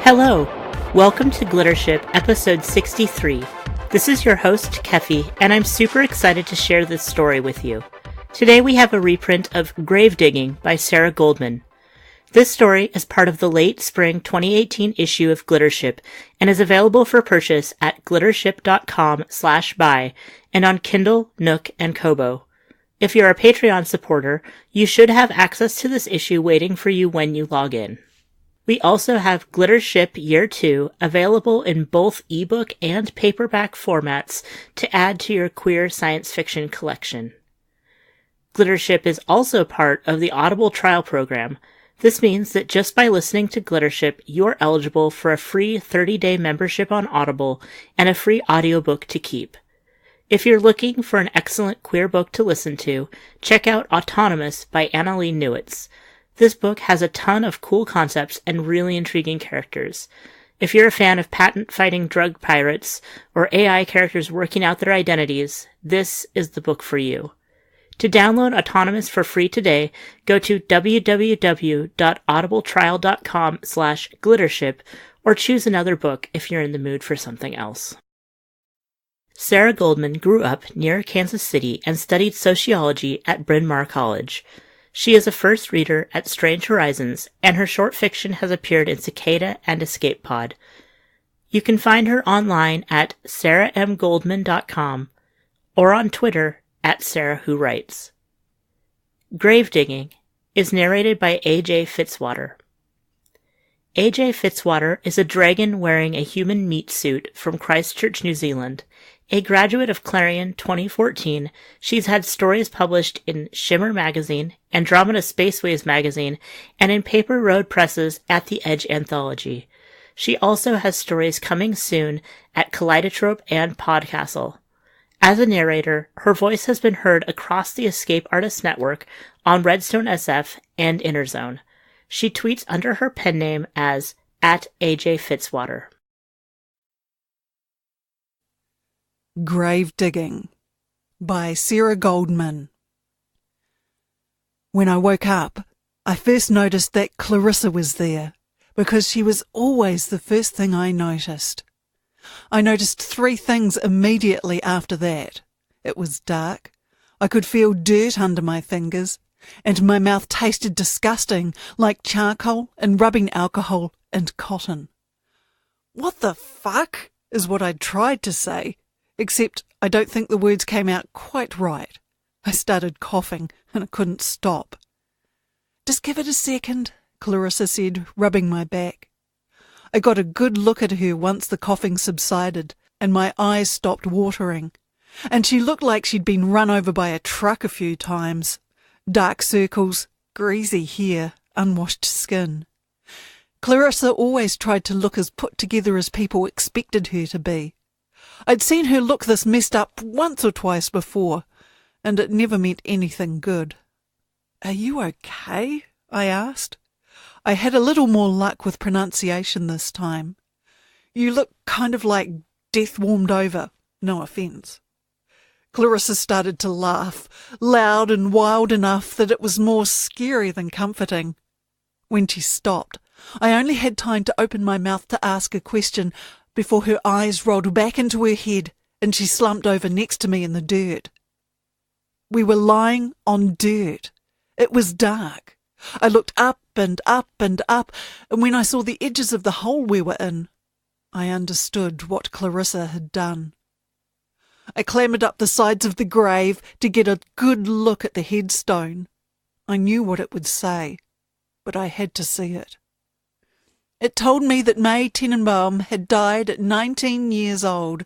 Hello! Welcome to Glittership episode 63. This is your host, Kefi, and I'm super excited to share this story with you. Today we have a reprint of Gravedigging by Sarah Goldman. This story is part of the late spring 2018 issue of Glittership and is available for purchase at glittership.com/buy and on Kindle, Nook, and Kobo. If you're a Patreon supporter, you should have access to this issue waiting for you when you log in. We also have Glittership Year 2 available in both ebook and paperback formats to add to your queer science fiction collection. Glittership is also part of the Audible trial program. This means that just by listening to Glittership, you're eligible for a free 30-day membership on Audible and a free audiobook to keep. If you're looking for an excellent queer book to listen to, check out Autonomous by Annalee Newitz. This book has a ton of cool concepts and really intriguing characters. If you're a fan of patent-fighting drug pirates or AI characters working out their identities, this is the book for you. To download Autonomous for free today, go to www.audibletrial.com/glittership or choose another book if you're in the mood for something else. Sarah Goldman grew up near Kansas City and studied sociology at Bryn Mawr College. She is a first reader at Strange Horizons, and her short fiction has appeared in Cicada and Escape Pod. You can find her online at sarahmgoldman.com or on Twitter at SarahWhoWrites. Gravedigging is narrated by A.J. Fitzwater. A.J. Fitzwater is a dragon wearing a human meat suit from Christchurch, New Zealand. A graduate of Clarion 2014, she's had stories published in Shimmer Magazine, Andromeda Spaceways Magazine, and in Paper Road Press's At the Edge Anthology. She also has stories coming soon at Kaleidotrope and Podcastle. As a narrator, her voice has been heard across the Escape Artists Network, on Redstone SF, and Interzone. She tweets under her pen name as @AJ Fitzwater. Gravedigging by Sarah Goldman. When I woke up, I first noticed that Clarissa was there, because she was always the first thing I noticed. I noticed three things immediately after that. It was dark, I could feel dirt under my fingers, and my mouth tasted disgusting, like charcoal and rubbing alcohol and cotton. What the fuck is what I tried to say, except I don't think the words came out quite right. I started coughing and I couldn't stop. "Just give it a second," Clarissa said, rubbing my back. I got a good look at her once the coughing subsided and my eyes stopped watering, and she looked like she'd been run over by a truck a few times. Dark circles, greasy hair, unwashed skin. Clarissa always tried to look as put together as people expected her to be. I'd seen her look this messed up once or twice before, and it never meant anything good. "Are you okay?" I asked. I had a little more luck with pronunciation this time. "You look kind of like death warmed over, no offence." Clarissa started to laugh, loud and wild enough that it was more scary than comforting. When she stopped, I only had time to open my mouth to ask a question before her eyes rolled back into her head and she slumped over next to me in the dirt. We were lying on dirt. It was dark. I looked up and up and up, and when I saw the edges of the hole we were in, I understood what Clarissa had done. I clambered up the sides of the grave to get a good look at the headstone. I knew what it would say, but I had to see it. It told me that May Tenenbaum had died at 19 years old.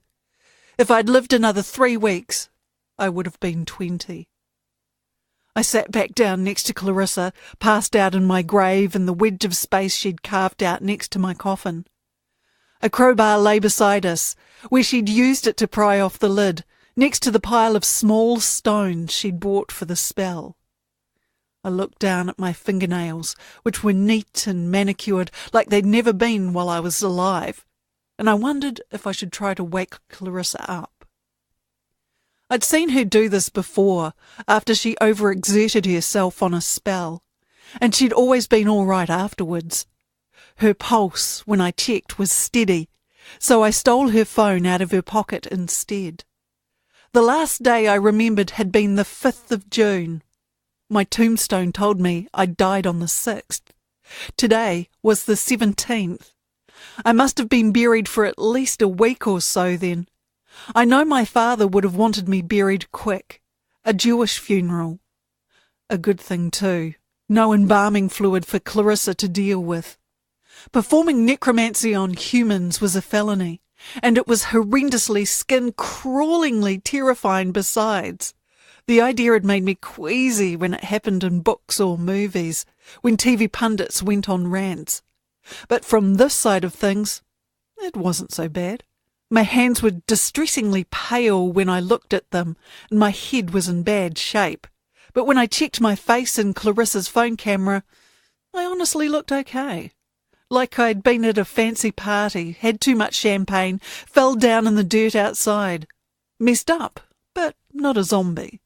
If I'd lived another 3 weeks, I would have been 20. I sat back down next to Clarissa, passed out in my grave in the wedge of space she'd carved out next to my coffin. A crowbar lay beside us, where she'd used it to pry off the lid, next to the pile of small stones she'd bought for the spell. I looked down at my fingernails, which were neat and manicured like they'd never been while I was alive, and I wondered if I should try to wake Clarissa up. I'd seen her do this before, after she overexerted herself on a spell, and she'd always been all right afterwards. Her pulse, when I checked, was steady, so I stole her phone out of her pocket instead. The last day I remembered had been the 5th of June. My tombstone told me I'd died on the 6th. Today was the 17th. I must have been buried for at least a week or so then. I know my father would have wanted me buried quick. A Jewish funeral. A good thing too. No embalming fluid for Clarissa to deal with. Performing necromancy on humans was a felony, and it was horrendously, skin-crawlingly terrifying besides. The idea had made me queasy when it happened in books or movies, when TV pundits went on rants. But from this side of things, it wasn't so bad. My hands were distressingly pale when I looked at them, and my head was in bad shape. But when I checked my face in Clarissa's phone camera, I honestly looked okay. Like I'd been at a fancy party, had too much champagne, fell down in the dirt outside. Messed up, but not a zombie.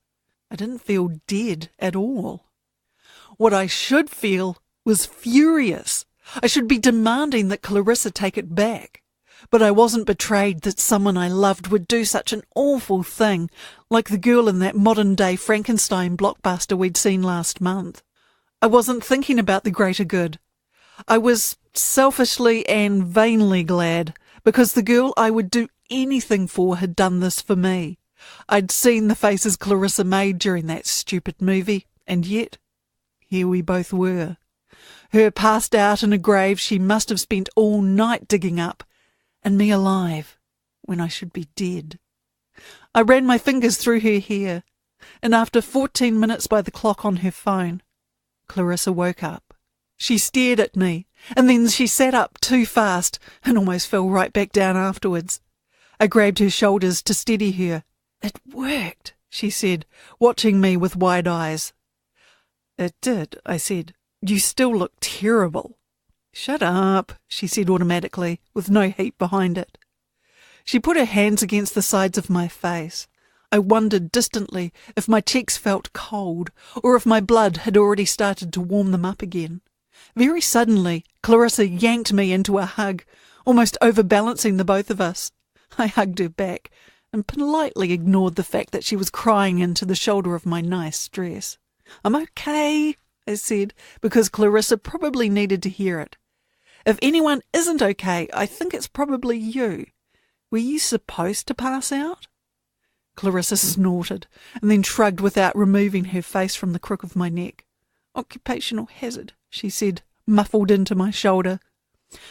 I didn't feel dead at all. What I should feel was furious. I should be demanding that Clarissa take it back. But I wasn't betrayed that someone I loved would do such an awful thing, like the girl in that modern-day Frankenstein blockbuster we'd seen last month. I wasn't thinking about the greater good. I was selfishly and vainly glad, because the girl I would do anything for had done this for me. I'd seen the faces Clarissa made during that stupid movie, and yet here we both were. Her passed out in a grave she must have spent all night digging up, and me alive when I should be dead. I ran my fingers through her hair, and after 14 minutes by the clock on her phone, Clarissa woke up. She stared at me, and then she sat up too fast and almost fell right back down afterwards. I grabbed her shoulders to steady her. "It worked," she said, watching me with wide eyes. "It did," I said. "You still look terrible." "Shut up," she said automatically, with no heat behind it. She put her hands against the sides of my face. I wondered distantly if my cheeks felt cold, or if my blood had already started to warm them up again. Very suddenly, Clarissa yanked me into a hug, almost overbalancing the both of us. I hugged her back, and politely ignored the fact that she was crying into the shoulder of my nice dress. "I'm okay," I said, because Clarissa probably needed to hear it. "If anyone isn't okay, I think it's probably you. Were you supposed to pass out?" Clarissa snorted, and then shrugged without removing her face from the crook of my neck. "Occupational hazard," she said, muffled into my shoulder.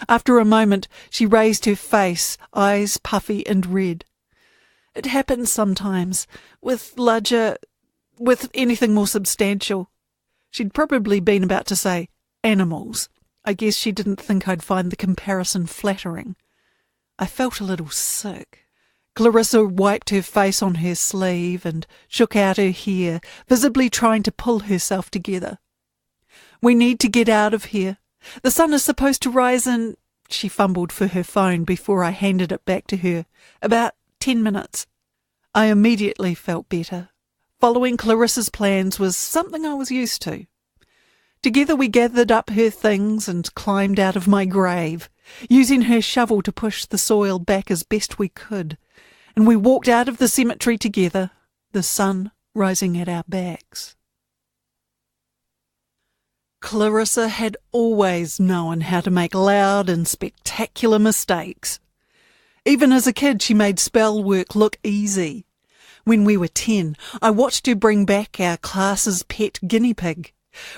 After a moment, she raised her face, eyes puffy and red. "It happens sometimes, with anything more substantial." She'd probably been about to say animals. I guess she didn't think I'd find the comparison flattering. I felt a little sick. Clarissa wiped her face on her sleeve and shook out her hair, visibly trying to pull herself together. "We need to get out of here. The sun is supposed to rise in—" She fumbled for her phone before I handed it back to her. "About 10 minutes. I immediately felt better. Following Clarissa's plans was something I was used to. Together we gathered up her things and climbed out of my grave, using her shovel to push the soil back as best we could, and we walked out of the cemetery together, the sun rising at our backs. Clarissa had always known how to make loud and spectacular mistakes. Even as a kid, she made spell work look easy. When we were 10, I watched her bring back our class's pet guinea pig.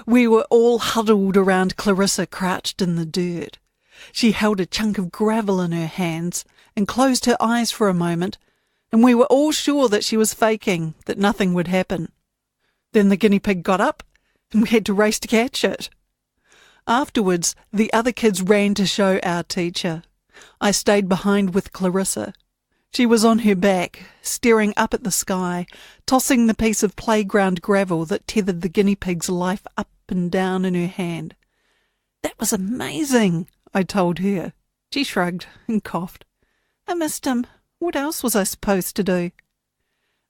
We were all huddled around Clarissa, crouched in the dirt. She held a chunk of gravel in her hands and closed her eyes for a moment, and we were all sure that she was faking, that nothing would happen. Then the guinea pig got up, and we had to race to catch it. Afterwards, the other kids ran to show our teacher. I stayed behind with Clarissa. She was on her back, staring up at the sky, tossing the piece of playground gravel that tethered the guinea pig's life up and down in her hand. "That was amazing," I told her. She shrugged and coughed. "I missed him. What else was I supposed to do?"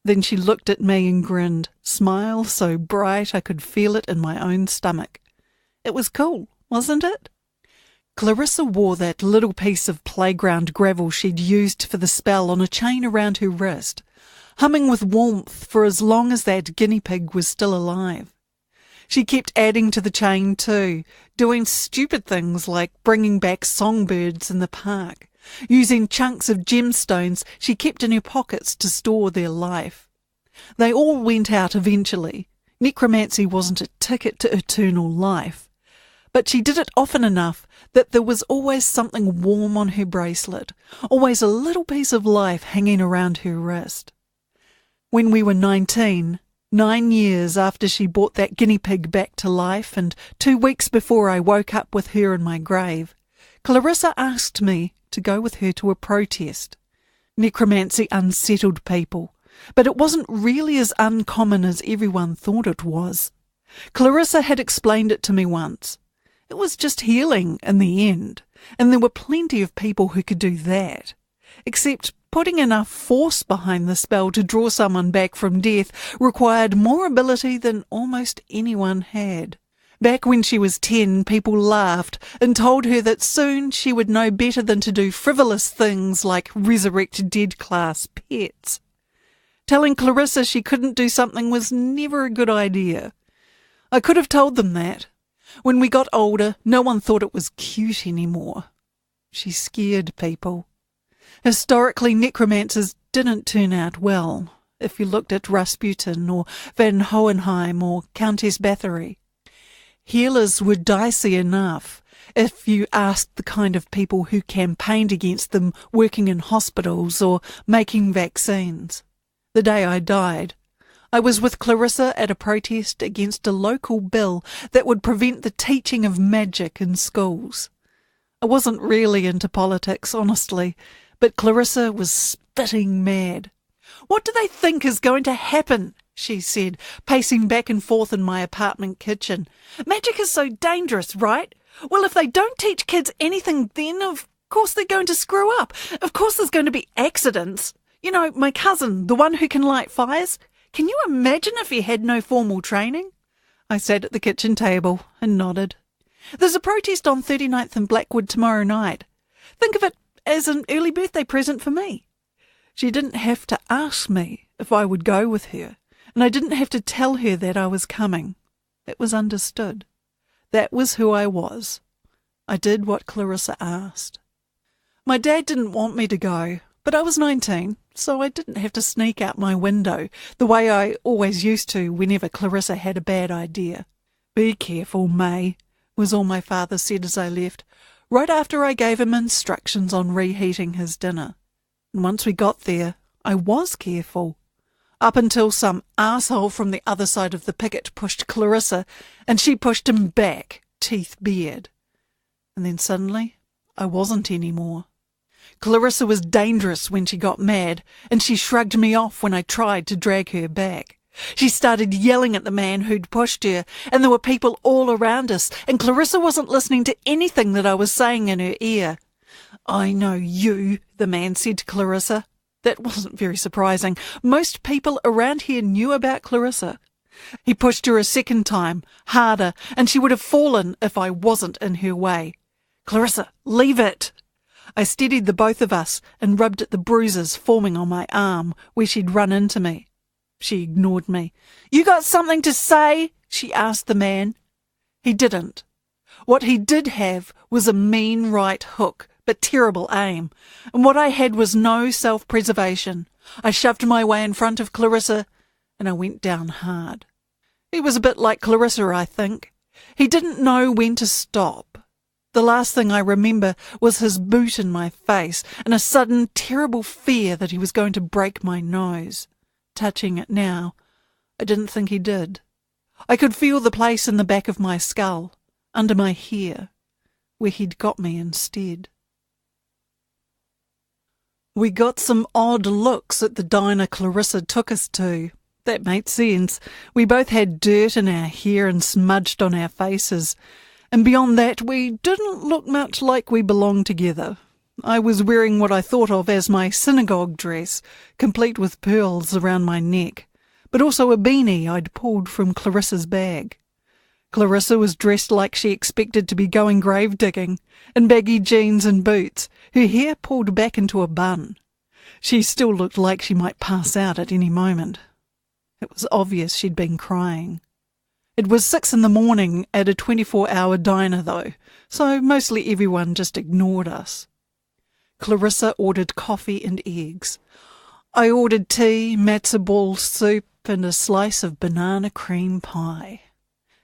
Then she looked at me and grinned, smile so bright I could feel it in my own stomach. "It was cool, wasn't it?" Clarissa wore that little piece of playground gravel she'd used for the spell on a chain around her wrist, humming with warmth for as long as that guinea pig was still alive. She kept adding to the chain too, doing stupid things like bringing back songbirds in the park, using chunks of gemstones she kept in her pockets to store their life. They all went out eventually. Necromancy wasn't a ticket to eternal life. But she did it often enough that there was always something warm on her bracelet, always a little piece of life hanging around her wrist. When we were 19, 9 years after she brought that guinea pig back to life and 2 weeks before I woke up with her in my grave, Clarissa asked me to go with her to a protest. Necromancy unsettled people, but it wasn't really as uncommon as everyone thought it was. Clarissa had explained it to me once. It was just healing in the end, and there were plenty of people who could do that. Except putting enough force behind the spell to draw someone back from death required more ability than almost anyone had. Back when she was 10, people laughed and told her that soon she would know better than to do frivolous things like resurrect dead-class pets. Telling Clarissa she couldn't do something was never a good idea. I could have told them that. When we got older, no one thought it was cute anymore. She scared people. Historically, necromancers didn't turn out well, if you looked at Rasputin or Van Hohenheim or Countess Bathory. Healers were dicey enough if you asked the kind of people who campaigned against them working in hospitals or making vaccines. The day I died, I was with Clarissa at a protest against a local bill that would prevent the teaching of magic in schools. I wasn't really into politics, honestly, but Clarissa was spitting mad. "What do they think is going to happen?" she said, pacing back and forth in my apartment kitchen. "Magic is so dangerous, right? Well, if they don't teach kids anything then, of course they're going to screw up. Of course there's going to be accidents. You know, my cousin, the one who can light fires, can you imagine if he had no formal training?" I sat at the kitchen table and nodded. "There's a protest on 39th and Blackwood tomorrow night. Think of it as an early birthday present for me." She didn't have to ask me if I would go with her, and I didn't have to tell her that I was coming. It was understood. That was who I was. I did what Clarissa asked. My dad didn't want me to go, but I was 19, so I didn't have to sneak out my window the way I always used to whenever Clarissa had a bad idea. "Be careful, May," was all my father said as I left, right after I gave him instructions on reheating his dinner. And once we got there, I was careful. Up until some arsehole from the other side of the picket pushed Clarissa, and she pushed him back, teeth bared. And then suddenly, I wasn't anymore. Clarissa was dangerous when she got mad, and she shrugged me off when I tried to drag her back. She started yelling at the man who'd pushed her, and there were people all around us, and Clarissa wasn't listening to anything that I was saying in her ear. "I know you," the man said to Clarissa. That wasn't very surprising. Most people around here knew about Clarissa. He pushed her a second time, harder, and she would have fallen if I wasn't in her way. "Clarissa, leave it!" I steadied the both of us and rubbed at the bruises forming on my arm where she'd run into me. She ignored me. "You got something to say?" she asked the man. He didn't. What he did have was a mean right hook, but terrible aim, and what I had was no self-preservation. I shoved my way in front of Clarissa, and I went down hard. He was a bit like Clarissa, I think. He didn't know when to stop. The last thing I remember was his boot in my face and a sudden terrible fear that he was going to break my nose. Touching it now, I didn't think he did. I could feel the place in the back of my skull, under my hair, where he'd got me instead. We got some odd looks at the diner Clarissa took us to. That made sense. We both had dirt in our hair and smudged on our faces. And beyond that, we didn't look much like we belonged together. I was wearing what I thought of as my synagogue dress, complete with pearls around my neck, but also a beanie I'd pulled from Clarissa's bag. Clarissa was dressed like she expected to be going grave digging, in baggy jeans and boots, her hair pulled back into a bun. She still looked like she might pass out at any moment. It was obvious she'd been crying. It was 6 a.m. at a 24-hour diner though, so mostly everyone just ignored us. Clarissa ordered coffee and eggs. I ordered tea, matzo ball soup, and a slice of banana cream pie.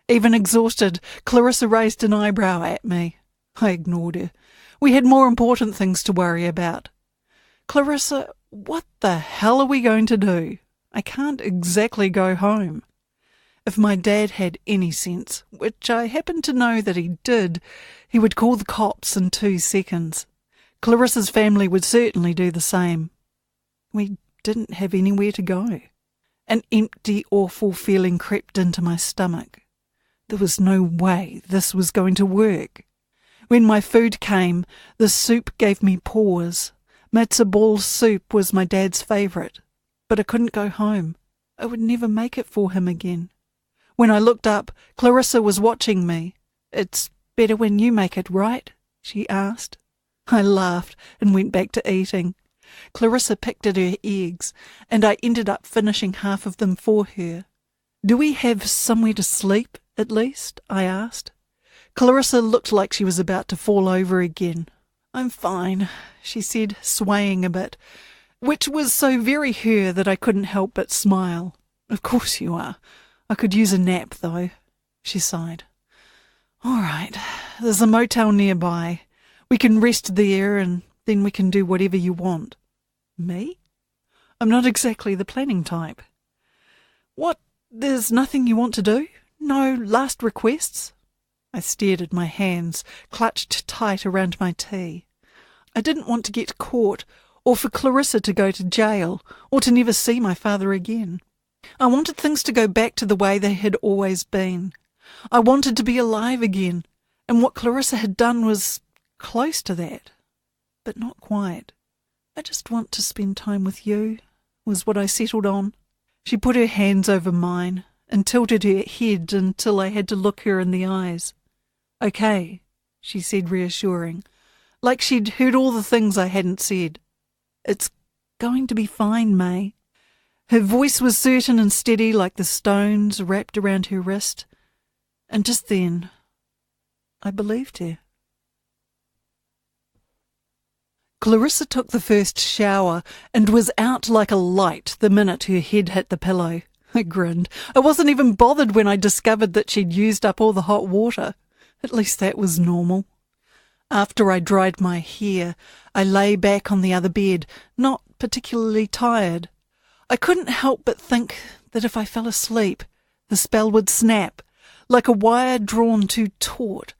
Even exhausted, Clarissa raised an eyebrow at me. I ignored her. We had more important things to worry about. Clarissa, what the hell are we going to do? I can't exactly go home. If my dad had any sense, which I happen to know that he did, he would call the cops in 2 seconds. Clarissa's family would certainly do the same. We didn't have anywhere to go. An empty, awful feeling crept into my stomach. There was no way this was going to work. When my food came, the soup gave me pause. Matzo ball soup was my dad's favourite, but I couldn't go home. I would never make it for him again. When I looked up, Clarissa was watching me. "It's better when you make it, right?" she asked. I laughed and went back to eating. Clarissa picked at her eggs, and I ended up finishing half of them for her. "Do we have somewhere to sleep, at least?" I asked. Clarissa looked like she was about to fall over again. "I'm fine," she said, swaying a bit, which was so very her that I couldn't help but smile. "Of course you are. I could use a nap, though," she sighed. "All right, there's a motel nearby. We can rest there, and then we can do whatever you want." "Me? I'm not exactly the planning type." "What, there's nothing you want to do? No last requests?" I stared at my hands, clutched tight around my tea. I didn't want to get caught, or for Clarissa to go to jail, or to never see my father again. I wanted things to go back to the way they had always been. I wanted to be alive again, and what Clarissa had done was close to that, but not quite. "I just want to spend time with you," was what I settled on. She put her hands over mine and tilted her head until I had to look her in the eyes. "Okay," she said, reassuring, like she'd heard all the things I hadn't said. "It's going to be fine, May." Her voice was certain and steady like the stones wrapped around her wrist, and just then I believed her. Clarissa took the first shower and was out like a light the minute her head hit the pillow. I grinned. I wasn't even bothered when I discovered that she'd used up all the hot water. At least that was normal. After I dried my hair, I lay back on the other bed, not particularly tired. I couldn't help but think that if I fell asleep, the spell would snap, like a wire drawn too taut,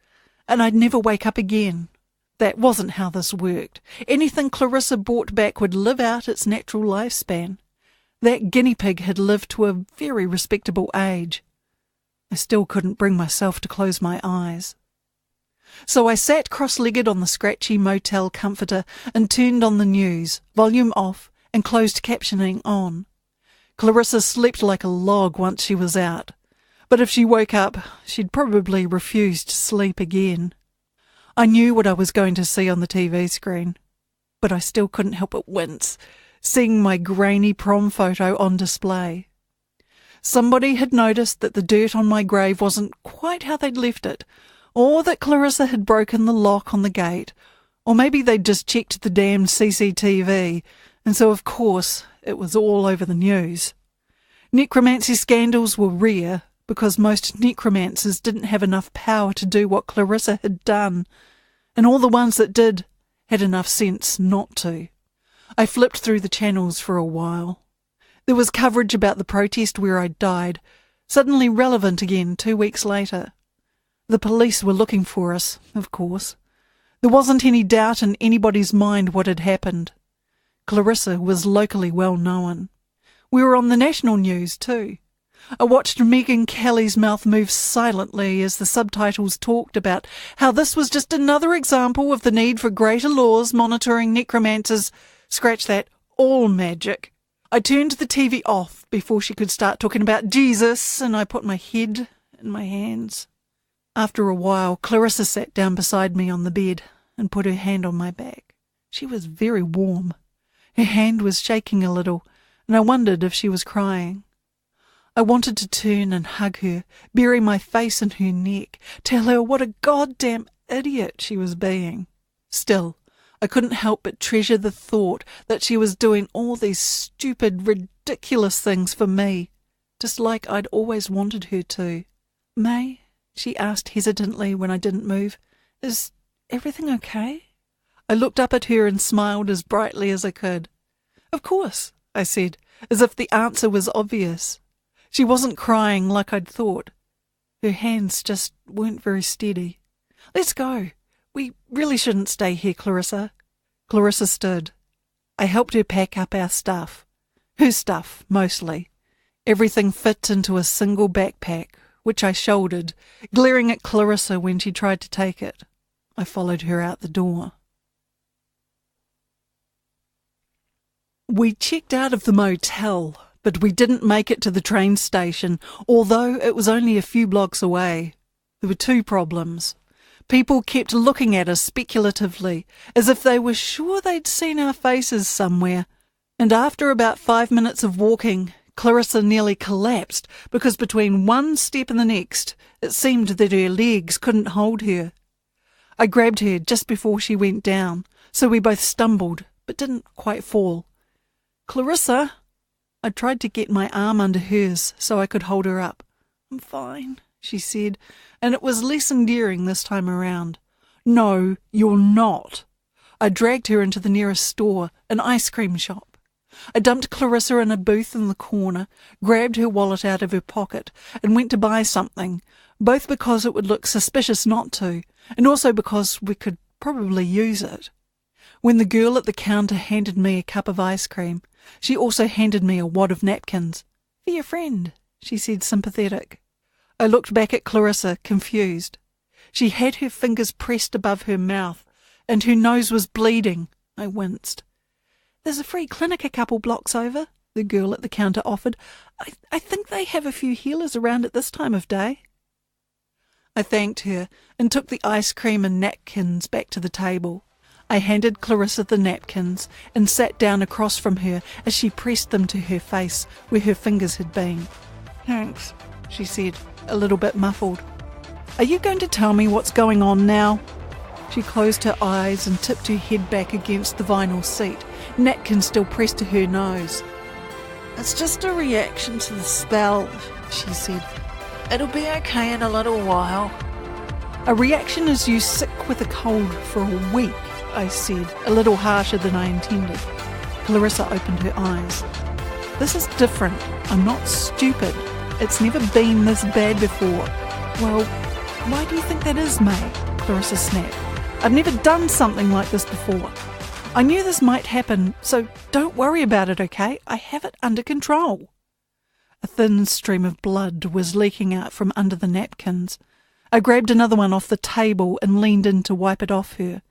and I'd never wake up again. That wasn't how this worked. Anything Clarissa brought back would live out its natural lifespan. That guinea pig had lived to a very respectable age. I still couldn't bring myself to close my eyes. So I sat cross-legged on the scratchy motel comforter and turned on the news, volume off and closed captioning on. Clarissa slept like a log once she was out, but if she woke up, she'd probably refuse to sleep again. I knew what I was going to see on the TV screen, but I still couldn't help but wince, seeing my grainy prom photo on display. Somebody had noticed that the dirt on my grave wasn't quite how they'd left it, or that Clarissa had broken the lock on the gate, or maybe they'd just checked the damned CCTV, and so of course it was all over the news. Necromancy scandals were rare, because most necromancers didn't have enough power to do what Clarissa had done, and all the ones that did had enough sense not to. I flipped through the channels for a while. There was coverage about the protest where I'd died, suddenly relevant again 2 weeks later. The police were looking for us, of course. There wasn't any doubt in anybody's mind what had happened. Clarissa was locally well known. We were on the national news too. I watched Megyn Kelly's mouth move silently as the subtitles talked about how this was just another example of the need for greater laws monitoring necromancers, scratch that, all magic. I turned the TV off before she could start talking about Jesus, and I put my head in my hands. After a while, Clarissa sat down beside me on the bed and put her hand on my back. She was very warm. Her hand was shaking a little, and I wondered if she was crying. I wanted to turn and hug her, bury my face in her neck, tell her what a goddamn idiot she was being. Still, I couldn't help but treasure the thought that she was doing all these stupid, ridiculous things for me, just like I'd always wanted her to. "May?" she asked hesitantly when I didn't move. "Is everything okay?" I looked up at her and smiled as brightly as I could. "Of course," I said, as if the answer was obvious. She wasn't crying like I'd thought. Her hands just weren't very steady. "Let's go. We really shouldn't stay here, Clarissa." Clarissa stood. I helped her pack up our stuff. Her stuff, mostly. Everything fit into a single backpack, which I shouldered, glaring at Clarissa when she tried to take it. I followed her out the door. We checked out of the motel, but we didn't make it to the train station, although it was only a few blocks away. There were two problems. People kept looking at us speculatively, as if they were sure they'd seen our faces somewhere, and after about 5 minutes of walking, Clarissa nearly collapsed because between one step and the next, it seemed that her legs couldn't hold her. I grabbed her just before she went down, so we both stumbled, but didn't quite fall. "Clarissa!" I tried to get my arm under hers so I could hold her up. "I'm fine," she said, and it was less endearing this time around. "No, you're not." I dragged her into the nearest store, an ice cream shop. I dumped Clarissa in a booth in the corner, grabbed her wallet out of her pocket, and went to buy something, both because it would look suspicious not to, and also because we could probably use it. When the girl at the counter handed me a cup of ice cream, she also handed me a wad of napkins. "For your friend," she said, sympathetic. I looked back at Clarissa, confused. She had her fingers pressed above her mouth, and her nose was bleeding. I winced. "There's a free clinic a couple blocks over," the girl at the counter offered. I think they have a few healers around at this time of day." I thanked her and took the ice cream and napkins back to the table. I handed Clarissa the napkins and sat down across from her as she pressed them to her face where her fingers had been. "Thanks," she said, a little bit muffled. "Are you going to tell me what's going on now?" She closed her eyes and tipped her head back against the vinyl seat, napkin still pressed to her nose. "It's just a reaction to the spell," she said. "It'll be okay in a little while." "A reaction is you sick with a cold for a week," I said, a little harsher than I intended. Clarissa opened her eyes. "This is different. I'm not stupid. It's never been this bad before." "Well, why do you think that is, May?" Clarissa snapped. "I've never done something like this before. I knew this might happen, so don't worry about it, okay? I have it under control." A thin stream of blood was leaking out from under the napkins. I grabbed another one off the table and leaned in to wipe it off her.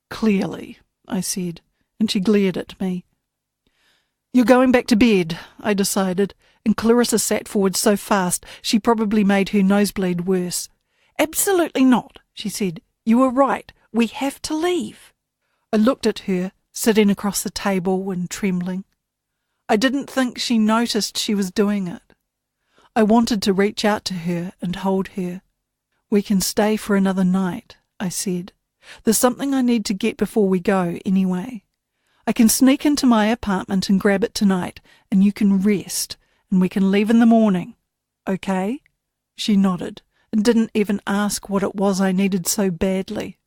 "Clearly," I said, and she glared at me. "You're going back to bed," I decided, and Clarissa sat forward so fast she probably made her nosebleed worse. "Absolutely not," she said. "You were right. We have to leave." I looked at her, sitting across the table and trembling. I didn't think she noticed she was doing it. I wanted to reach out to her and hold her. "We can stay for another night," I said. "There's something I need to get before we go, anyway. I can sneak into my apartment and grab it tonight, and you can rest, and we can leave in the morning. Okay?" She nodded, and didn't even ask what it was I needed so badly.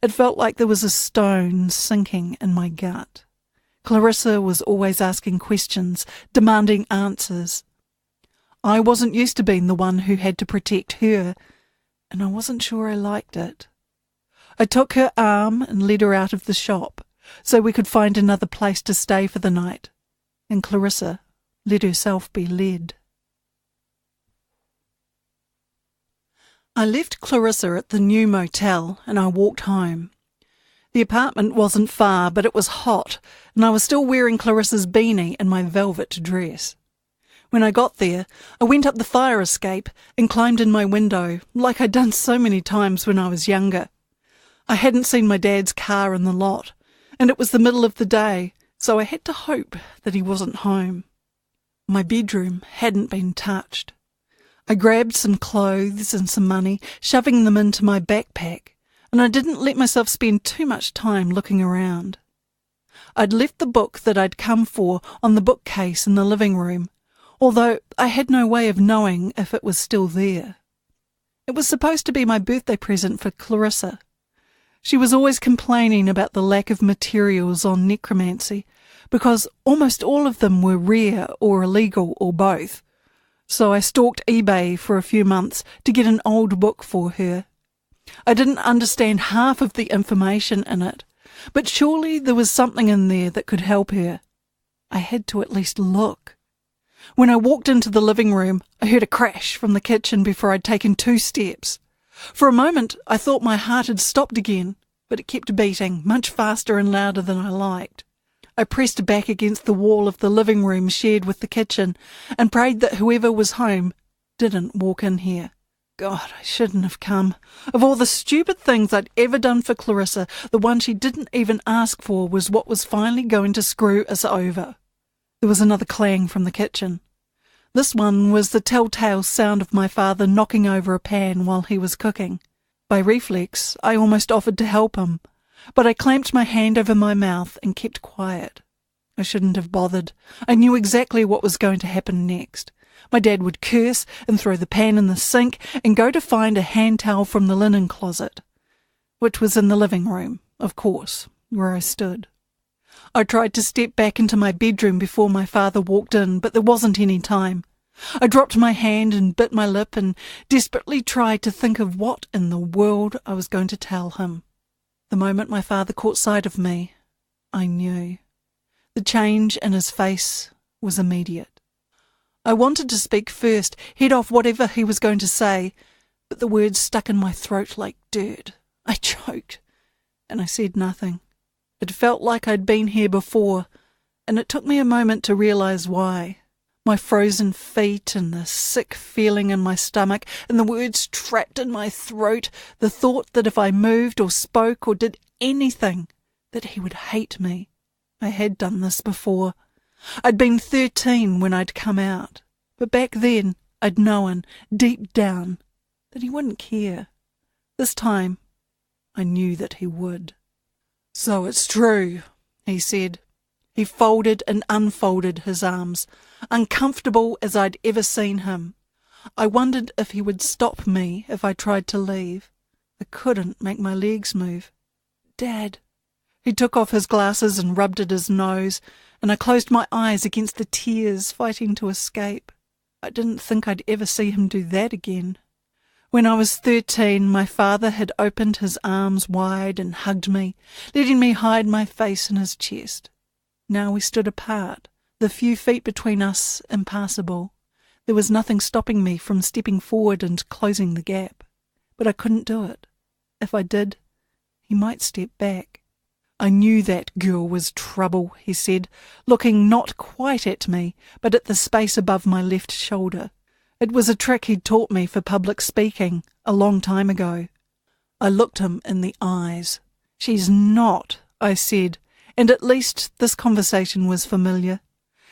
It felt like there was a stone sinking in my gut. Clarissa was always asking questions, demanding answers. I wasn't used to being the one who had to protect her, and I wasn't sure I liked it. I took her arm and led her out of the shop, so we could find another place to stay for the night, and Clarissa let herself be led. I left Clarissa at the new motel and I walked home. The apartment wasn't far, but it was hot, and I was still wearing Clarissa's beanie and my velvet dress. When I got there, I went up the fire escape and climbed in my window, like I'd done so many times when I was younger. I hadn't seen my dad's car in the lot, and it was the middle of the day, so I had to hope that he wasn't home. My bedroom hadn't been touched. I grabbed some clothes and some money, shoving them into my backpack, and I didn't let myself spend too much time looking around. I'd left the book that I'd come for on the bookcase in the living room, although I had no way of knowing if it was still there. It was supposed to be my birthday present for Clarissa. She was always complaining about the lack of materials on necromancy, because almost all of them were rare or illegal or both. So I stalked eBay for a few months to get an old book for her. I didn't understand half of the information in it, but surely there was something in there that could help her. I had to at least look. When I walked into the living room, I heard a crash from the kitchen before I'd taken 2 steps. For a moment, I thought my heart had stopped again, but it kept beating, much faster and louder than I liked. I pressed back against the wall of the living room shared with the kitchen and prayed that whoever was home didn't walk in here. God, I shouldn't have come. Of all the stupid things I'd ever done for Clarissa, the one she didn't even ask for was what was finally going to screw us over. There was another clang from the kitchen. This one was the telltale sound of my father knocking over a pan while he was cooking. By reflex, I almost offered to help him, but I clamped my hand over my mouth and kept quiet. I shouldn't have bothered. I knew exactly what was going to happen next. My dad would curse and throw the pan in the sink and go to find a hand towel from the linen closet, which was in the living room, of course, where I stood. I tried to step back into my bedroom before my father walked in, but there wasn't any time. I dropped my hand and bit my lip and desperately tried to think of what in the world I was going to tell him. The moment my father caught sight of me, I knew. The change in his face was immediate. I wanted to speak first, head off whatever he was going to say, but the words stuck in my throat like dirt. I choked, and I said nothing. It felt like I'd been here before, and it took me a moment to realize why. My frozen feet and the sick feeling in my stomach and the words trapped in my throat, the thought that if I moved or spoke or did anything, that he would hate me. I had done this before. I'd been 13 when I'd come out, but back then I'd known, deep down, that he wouldn't care. This time, I knew that he would. "So it's true," he said. He folded and unfolded his arms, uncomfortable as I'd ever seen him. I wondered if he would stop me if I tried to leave. I couldn't make my legs move. "Dad." He took off his glasses and rubbed at his nose, and I closed my eyes against the tears fighting to escape. I didn't think I'd ever see him do that again. When I was 13, my father had opened his arms wide and hugged me, letting me hide my face in his chest. Now we stood apart, the few feet between us impassable. There was nothing stopping me from stepping forward and closing the gap, but I couldn't do it. If I did, he might step back. "I knew that girl was trouble," he said, looking not quite at me, but at the space above my left shoulder. It was a trick he'd taught me for public speaking a long time ago. I looked him in the eyes. "She's not," I said, and at least this conversation was familiar.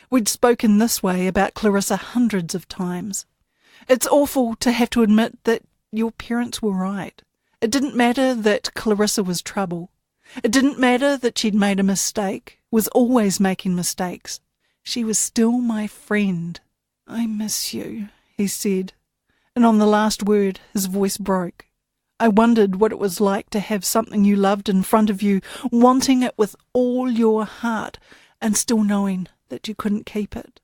We'd spoken this way about Clarissa hundreds of times. It's awful to have to admit that your parents were right. It didn't matter that Clarissa was trouble. It didn't matter that she'd made a mistake, was always making mistakes. She was still my friend. "I miss you," he said, and on the last word his voice broke. I wondered what it was like to have something you loved in front of you, wanting it with all your heart, and still knowing that you couldn't keep it.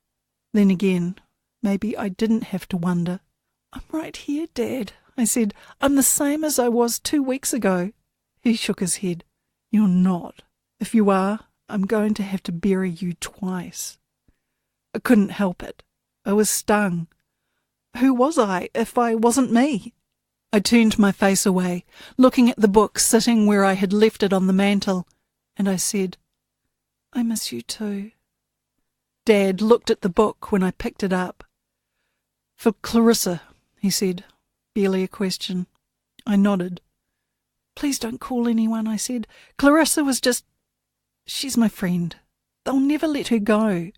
Then again, maybe I didn't have to wonder. "I'm right here, Dad," I said. "I'm the same as I was 2 weeks ago." He shook his head. "You're not. If you are, I'm going to have to bury you twice." I couldn't help it. I was stung. Who was I if I wasn't me? I turned my face away, looking at the book sitting where I had left it on the mantel, and I said, "I miss you too." Dad looked at the book when I picked it up. For Clarissa, he said, barely a question. I nodded. Please don't call anyone, I said. Clarissa was just... She's my friend. They'll never let her go.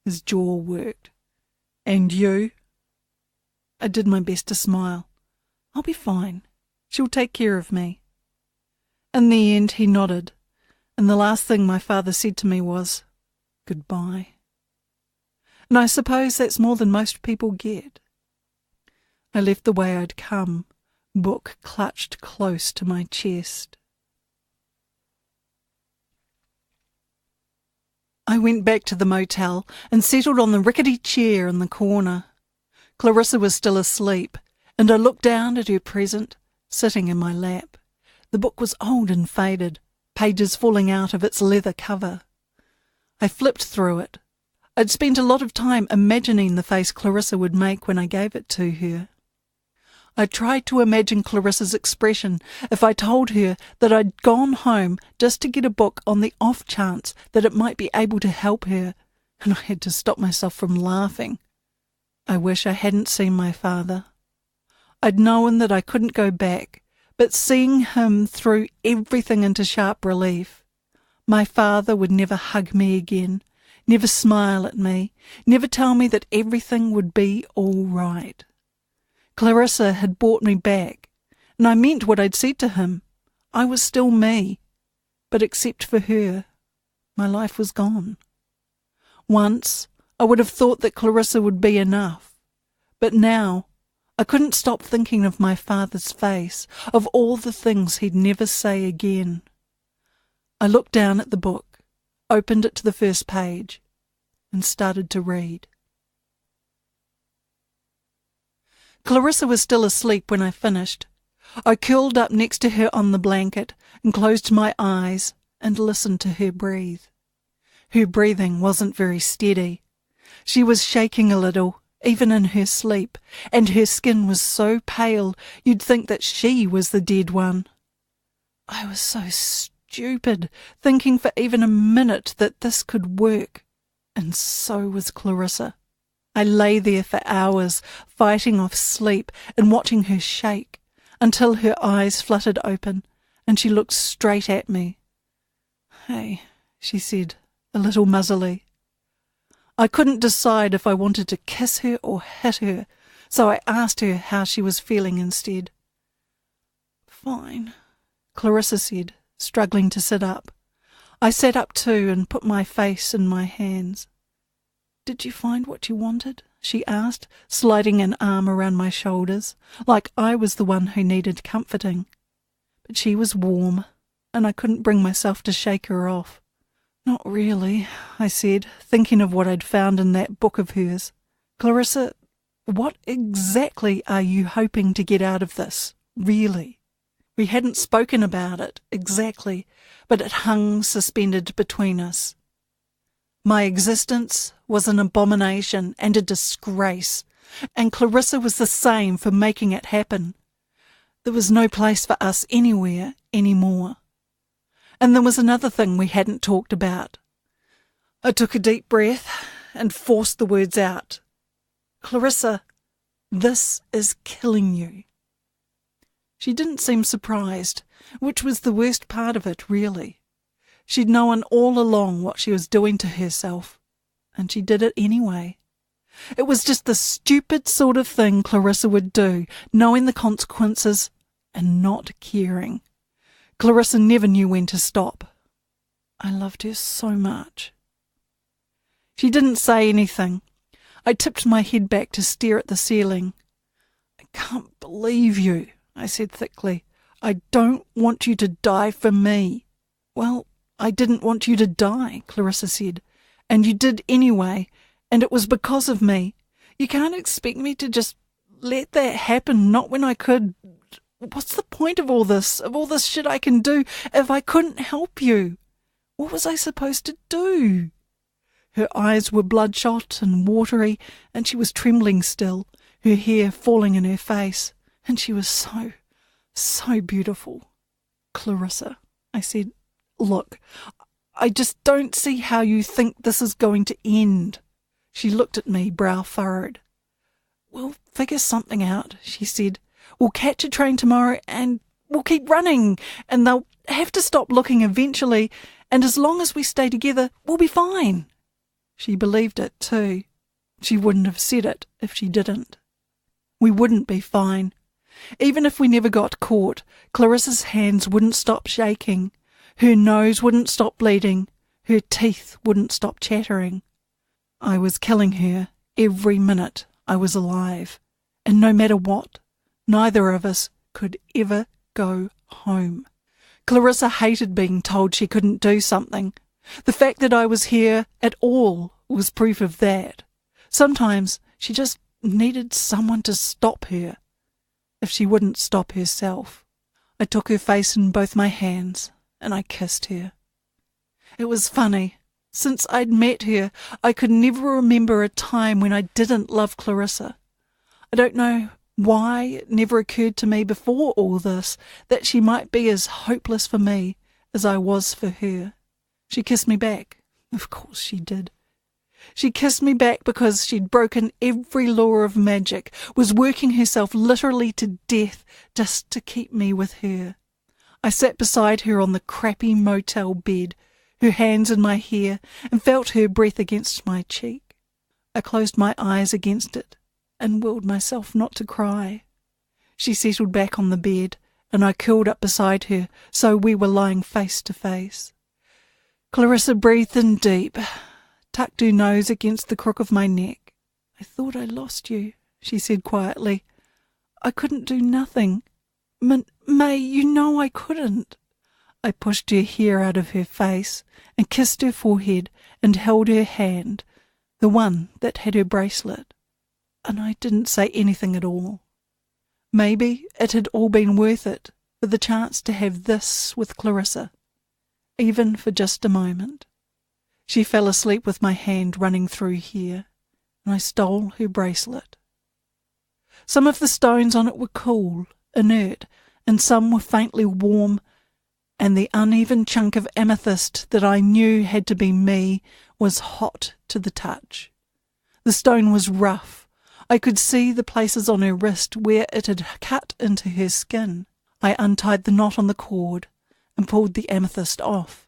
His jaw worked. And you? I did my best to smile. I'll be fine. She'll take care of me. In the end, he nodded, and the last thing my father said to me was, goodbye. And I suppose that's more than most people get. I left the way I'd come, book clutched close to my chest. I went back to the motel and settled on the rickety chair in the corner. Clarissa was still asleep, and I looked down at her present, sitting in my lap. The book was old and faded, pages falling out of its leather cover. I flipped through it. I'd spent a lot of time imagining the face Clarissa would make when I gave it to her. I tried to imagine Clarissa's expression if I told her that I'd gone home just to get a book on the off chance that it might be able to help her, and I had to stop myself from laughing. I wish I hadn't seen my father. I'd known that I couldn't go back, but seeing him threw everything into sharp relief. My father would never hug me again, never smile at me, never tell me that everything would be all right. Clarissa had brought me back, and I meant what I'd said to him. I was still me, but except for her, my life was gone. Once, I would have thought that Clarissa would be enough, but now, I couldn't stop thinking of my father's face, of all the things he'd never say again. I looked down at the book, opened it to the first page, and started to read. Clarissa was still asleep when I finished. I curled up next to her on the blanket and closed my eyes and listened to her breathe. Her breathing wasn't very steady. She was shaking a little, even in her sleep, and her skin was so pale you'd think that she was the dead one. I was so stupid, thinking for even a minute that this could work, and so was Clarissa. I lay there for hours, fighting off sleep and watching her shake, until her eyes fluttered open and she looked straight at me. Hey, she said, a little muzzily. I couldn't decide if I wanted to kiss her or hit her, so I asked her how she was feeling instead. Fine, Clarissa said, struggling to sit up. I sat up too and put my face in my hands. Did you find what you wanted? She asked, sliding an arm around my shoulders, like I was the one who needed comforting. But she was warm, and I couldn't bring myself to shake her off. Not really, I said, thinking of what I'd found in that book of hers. Clarissa, what exactly are you hoping to get out of this, really? We hadn't spoken about it, exactly, but it hung suspended between us. My existence was an abomination and a disgrace, and Clarissa was the same for making it happen. There was no place for us anywhere anymore. And there was another thing we hadn't talked about. I took a deep breath and forced the words out. Clarissa, this is killing you. She didn't seem surprised, which was the worst part of it, really. She'd known all along what she was doing to herself, and she did it anyway. It was just the stupid sort of thing Clarissa would do, knowing the consequences and not caring. Clarissa never knew when to stop. I loved her so much. She didn't say anything. I tipped my head back to stare at the ceiling. I can't believe you, I said thickly. I don't want you to die for me. Well, I didn't want you to die, Clarissa said, and you did anyway, and it was because of me. You can't expect me to just let that happen, not when I could. What's the point of all this shit I can do, if I couldn't help you? What was I supposed to do? Her eyes were bloodshot and watery, and she was trembling still, her hair falling in her face, and she was so beautiful. Clarissa, I said, look, I just don't see how you think this is going to end. She looked at me, brow furrowed. "We'll figure something out," she said. "We'll catch a train tomorrow and we'll keep running, and they'll have to stop looking eventually, and as long as we stay together, we'll be fine." She believed it too. She wouldn't have said it if she didn't. We wouldn't be fine. Even if we never got caught, Clarissa's hands wouldn't stop shaking. Her nose wouldn't stop bleeding. Her teeth wouldn't stop chattering. I was killing her every minute I was alive, and no matter what, neither of us could ever go home. Clarissa hated being told she couldn't do something. The fact that I was here at all was proof of that. Sometimes she just needed someone to stop her, if she wouldn't stop herself. I took her face in both my hands, and I kissed her. It was funny. Since I'd met her, I could never remember a time when I didn't love Clarissa. I don't know why it never occurred to me before all this that she might be as hopeless for me as I was for her. She kissed me back. Of course she did. She kissed me back because she'd broken every law of magic, was working herself literally to death just to keep me with her. I sat beside her on the crappy motel bed, her hands in my hair, and felt her breath against my cheek. I closed my eyes against it and willed myself not to cry. She settled back on the bed, and I curled up beside her, so we were lying face to face. Clarissa breathed in deep, tucked her nose against the crook of my neck. "I thought I lost you," she said quietly. "I couldn't do nothing. May, you know I couldn't." I pushed her hair out of her face and kissed her forehead and held her hand, the one that had her bracelet, and I didn't say anything at all. Maybe it had all been worth it for the chance to have this with Clarissa, even for just a moment. She fell asleep with my hand running through here, and I stole her bracelet. Some of the stones on it were cool, inert, and some were faintly warm, and the uneven chunk of amethyst that I knew had to be me was hot to the touch. The stone was rough. I could see the places on her wrist where it had cut into her skin. I untied the knot on the cord and pulled the amethyst off.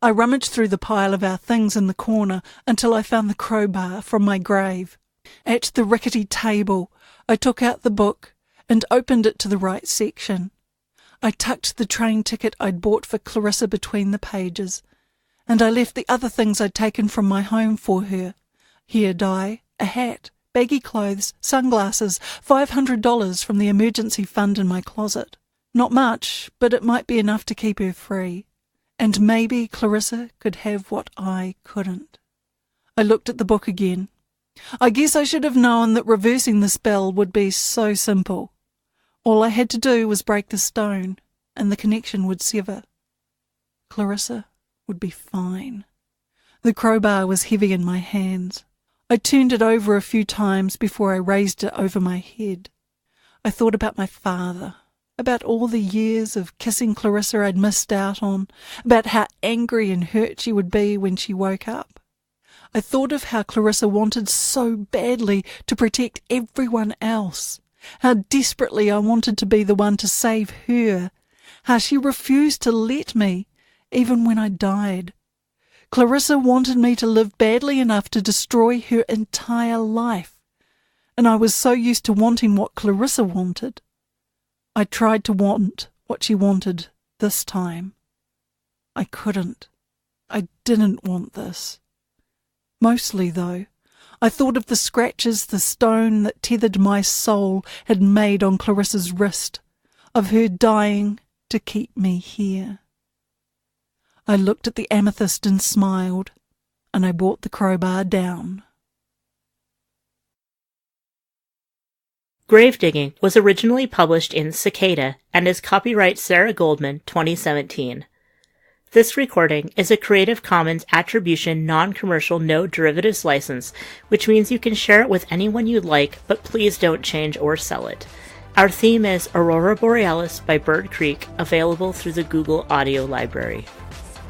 I rummaged through the pile of our things in the corner until I found the crowbar from my grave. At the rickety table, I took out the book and opened it to the right section. I tucked the train ticket I'd bought for Clarissa between the pages, and I left the other things I'd taken from my home for her: hair dye, a hat, baggy clothes, sunglasses, $500 from the emergency fund in my closet. Not much, but it might be enough to keep her free. And maybe Clarissa could have what I couldn't. I looked at the book again. I guess I should have known that reversing the spell would be so simple. All I had to do was break the stone, and the connection would sever. Clarissa would be fine. The crowbar was heavy in my hands. I turned it over a few times before I raised it over my head. I thought about my father, about all the years of kissing Clarissa I'd missed out on, about how angry and hurt she would be when she woke up. I thought of how Clarissa wanted so badly to protect everyone else, how desperately I wanted to be the one to save her, how she refused to let me, even when I died. Clarissa wanted me to live badly enough to destroy her entire life, and I was so used to wanting what Clarissa wanted. I tried to want what she wanted this time. I couldn't. I didn't want this. Mostly, though, I thought of the scratches the stone that tethered my soul had made on Clarissa's wrist, of her dying to keep me here. I looked at the amethyst and smiled, and I brought the crowbar down. Gravedigging was originally published in Cicada and is copyright Sarah Goldman 2017. This recording is a Creative Commons Attribution Non-Commercial No Derivatives license, which means you can share it with anyone you'd like, but please don't change or sell it. Our theme is Aurora Borealis by Bird Creek, available through the Google Audio Library.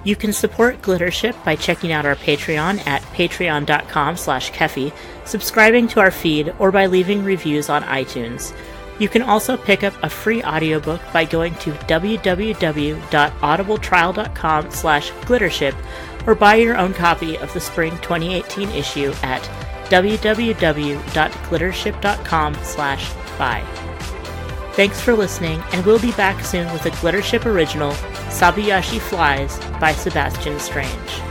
You can support Glittership by checking out our Patreon at patreon.com/Keffy, subscribing to our feed, or by leaving reviews on iTunes. You can also pick up a free audiobook by going to www.audibletrial.com/Glittership or buy your own copy of the spring 2018 issue at www.glittership.com/buy. Thanks for listening, and we'll be back soon with a Glittership original, Sabayashi Flies by Sebastian Strange.